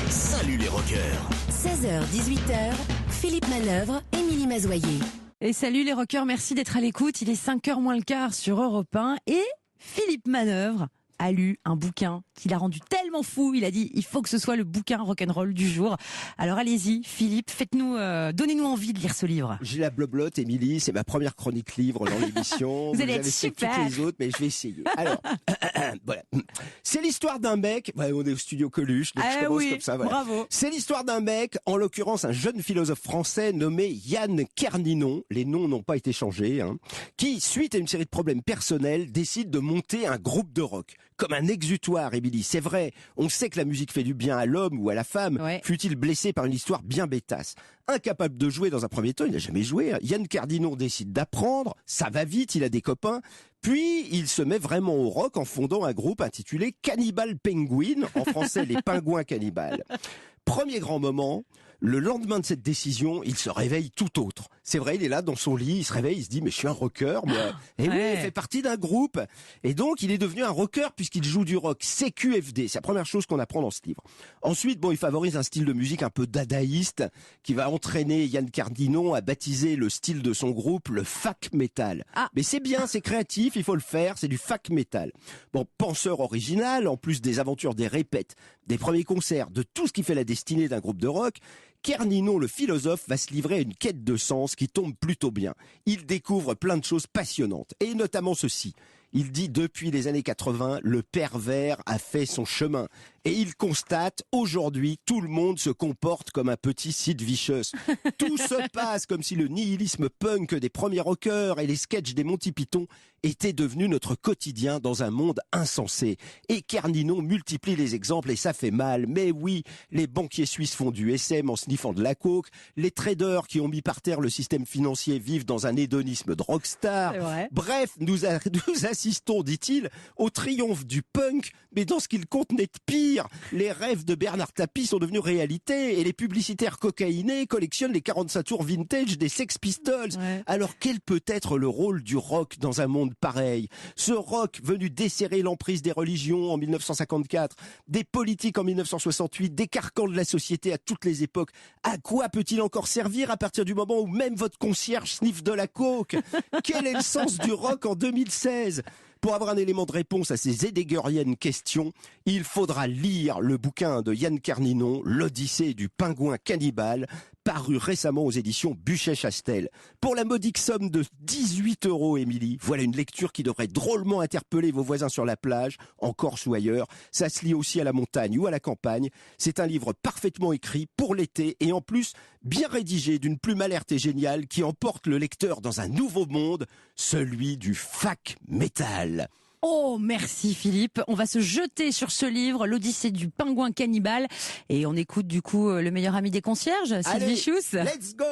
Salut les rockers. 16h-18h, Philippe Manœuvre, Émilie Mazoyer. Et salut les rockers, merci d'être à l'écoute. Il est 5h moins le quart sur Europe 1 et Philippe Manœuvre a lu un bouquin qui l'a rendu tellement fou. Il a dit, il faut que ce soit le bouquin rock'n'roll du jour. Alors allez-y, Philippe, donnez-nous envie de lire ce livre. J'ai la bloblotte, Émilie, c'est ma première chronique livre dans l'émission. Vous allez être avez fait super. toutes les autres, mais je vais essayer. Alors, voilà. C'est l'histoire d'un mec, on est au studio Coluche, donc je commence comme ça. Voilà. Bravo. C'est l'histoire d'un mec, en l'occurrence un jeune philosophe français nommé Yann Kerninon, les noms n'ont pas été changés, qui, suite à une série de problèmes personnels, décide de monter un groupe de rock. Comme un exutoire, Émilie. C'est vrai, on sait que la musique fait du bien à l'homme ou à la femme, fût-il blessé par une histoire bien bêtasse. Incapable de jouer dans un premier temps, il n'a jamais joué, Yann Kerninon décide d'apprendre, ça va vite, il a des copains, puis il se met vraiment au rock en fondant un groupe intitulé Cannibal Penguin, en français les pingouins cannibales. Premier grand moment, le lendemain de cette décision, il se réveille tout autre. C'est vrai, il est là dans son lit, il se réveille, il se dit mais je suis un rocker, moi. Et oui, il fait partie d'un groupe. Et donc il est devenu un rocker puisqu'il joue du rock. CQFD, c'est la première chose qu'on apprend dans ce livre. Ensuite, il favorise un style de musique un peu dadaïste qui va entraîner Yann Kerninon à baptiser le style de son groupe le fac metal. Mais c'est bien, c'est créatif, il faut le faire, c'est du fac metal. Penseur original, en plus des aventures des répètes, des premiers concerts, de tout ce qui fait la destinée d'un groupe de rock, Kerninon, le philosophe, va se livrer à une quête de sens qui tombe plutôt bien. Il découvre plein de choses passionnantes, et notamment ceci. Il dit depuis les années 80, le pervers a fait son chemin. Et il constate, aujourd'hui, tout le monde se comporte comme un petit Sid Vicious. Tout se passe comme si le nihilisme punk des premiers rockers et les sketchs des Monty Python étaient devenus notre quotidien dans un monde insensé. Et Kerninon multiplie les exemples et ça fait mal. Mais oui, les banquiers suisses font du SM en sniffant de la coke, les traders qui ont mis par terre le système financier vivent dans un hédonisme de rockstar. Bref, nous assistons, dit-il, au triomphe du punk, mais dans ce qu'il contenait de pire. Les rêves de Bernard Tapie sont devenus réalité et les publicitaires cocaïnés collectionnent les 45 tours vintage des Sex Pistols. Alors quel peut être le rôle du rock dans un monde pareil? Ce rock venu desserrer l'emprise des religions en 1954, des politiques en 1968, des carcans de la société à toutes les époques. À quoi peut-il encore servir à partir du moment où même votre concierge sniffe de la coke? Quel est le sens du rock en 2016? Pour avoir un élément de réponse à ces heideggeriennes questions, il faudra lire le bouquin de Yann Kerninon, L'Odyssée du pingouin cannibale, paru récemment aux éditions Buchet-Chastel. Pour la modique somme de 18 €, Émilie, voilà une lecture qui devrait drôlement interpeller vos voisins sur la plage, en Corse ou ailleurs. Ça se lit aussi à la montagne ou à la campagne. C'est un livre parfaitement écrit pour l'été et en plus bien rédigé d'une plume alerte et géniale qui emporte le lecteur dans un nouveau monde, celui du fac metal. Oh, merci Philippe. On va se jeter sur ce livre, L'Odyssée du pingouin cannibale. Et on écoute du coup le meilleur ami des concierges, Sid Vicious. Let's go!